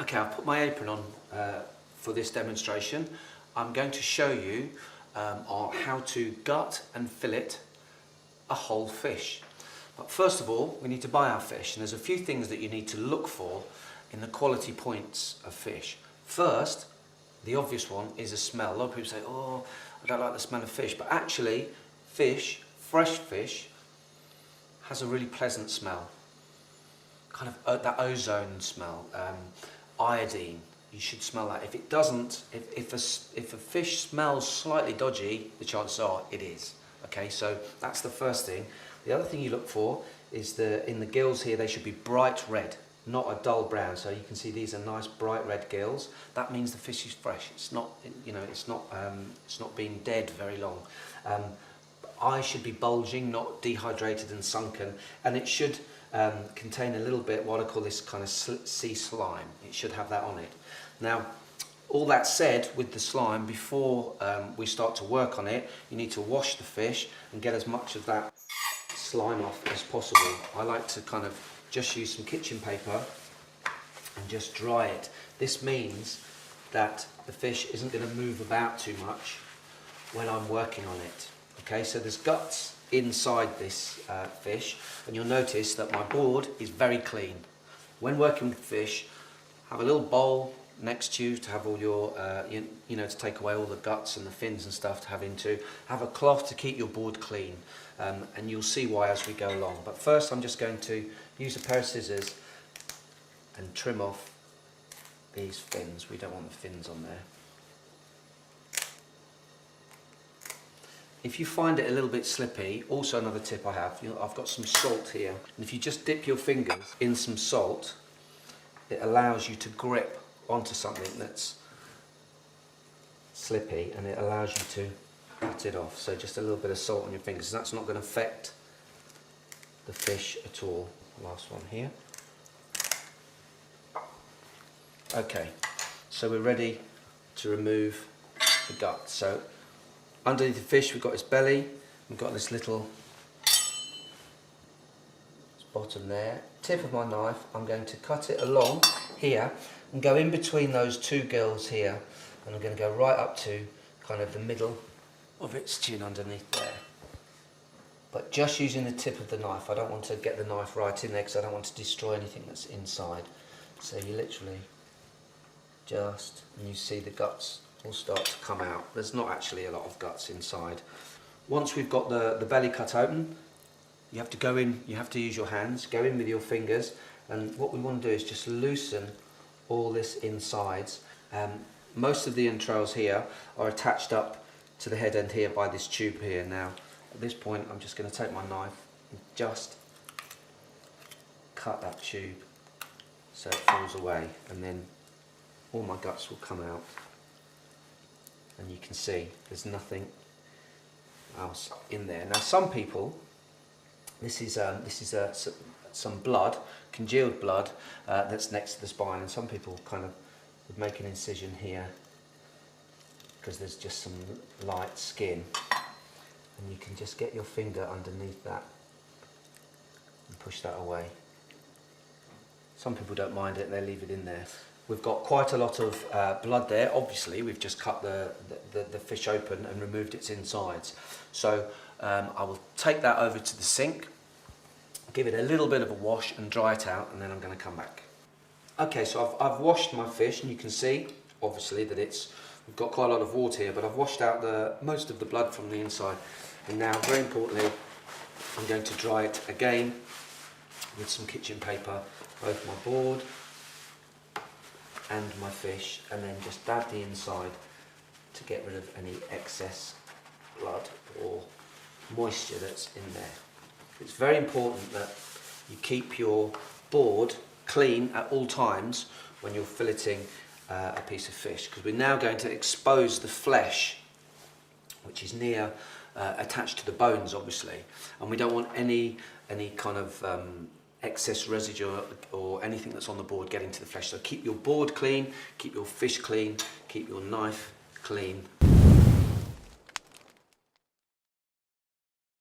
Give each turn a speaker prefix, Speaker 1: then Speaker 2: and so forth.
Speaker 1: Okay, I've put my apron on for this demonstration. I'm going to show you how to gut and fillet a whole fish. But first of all, we need to buy our fish, and there's a few things that you need to look for in the quality points of fish. First, the obvious one is a smell. A lot of people say, oh, I don't like the smell of fish, but actually fish, fresh fish, has a really pleasant smell. Kind of that ozone smell, iodine. You should smell that. If it doesn't, if a fish smells slightly dodgy, the chances are it is. Okay, so that's the first thing. The other thing you look for is in the gills here, they should be bright red, not a dull brown. So you can see these are nice bright red gills. That means the fish is fresh. It's not, it's not been dead very long. Eyes should be bulging, not dehydrated and sunken, and it should contain a little bit what I call this kind of sea slime. It should have that on it. Now, all that said, with the slime, before we start to work on it, you need to wash the fish and get as much of that slime off as possible. I like to kind of just use some kitchen paper and just dry it. This means that the fish isn't going to move about too much when I'm working on it. Okay, so there's guts inside this fish, and you'll notice that my board is very clean. When working with fish, have a little bowl next to you to have all your, to take away all the guts and the fins and stuff to have into. Have a cloth to keep your board clean, and you'll see why as we go along. But first I'm just going to use a pair of scissors and trim off these fins. We don't want the fins on there. If you find it a little bit slippy, also another tip I have, I've got some salt here, and if you just dip your fingers in some salt, it allows you to grip onto something that's slippy, and it allows you to cut it off. So just a little bit of salt on your fingers, that's not going to affect the fish at all. Last one here. Okay, so we're ready to remove the gut. So underneath the fish we've got its belly, we've got this little bottom there. Tip of my knife, I'm going to cut it along here and go in between those two gills here, and I'm going to go right up to kind of the middle of its chin underneath there. But just using the tip of the knife, I don't want to get the knife right in there because I don't want to destroy anything that's inside. So you literally just, and you see the guts will start to come out. There's not actually a lot of guts inside. Once we've got the belly cut open, you have to go in, you have to use your hands, go in with your fingers, and what we want to do is just loosen all this insides. Most of the entrails here are attached up to the head end here by this tube here. Now at this point I'm just going to take my knife and just cut that tube so it falls away, and then all my guts will come out, and you can see there's nothing else in there. Now some people, this is some blood, congealed blood, that's next to the spine, and some people kind of would make an incision here because there's just some light skin, and you can just get your finger underneath that and push that away. Some people don't mind it, they leave it in there. We've got quite a lot of blood there. Obviously we've just cut the fish open and removed its insides. So I will take that over to the sink, give it a little bit of a wash and dry it out, and then I'm going to come back. Okay, so I've washed my fish, and you can see obviously that we've got quite a lot of water here, but I've washed out most of the blood from the inside. And now, very importantly, I'm going to dry it again with some kitchen paper, both my board and my fish, and then just dab the inside to get rid of any excess blood or moisture that's in there. It's very important that you keep your board clean at all times when you're filleting a piece of fish, because we're now going to expose the flesh, which is near attached to the bones obviously, and we don't want any kind of excess residue or anything that's on the board getting to the flesh. So keep your board clean, keep your fish clean, keep your knife clean.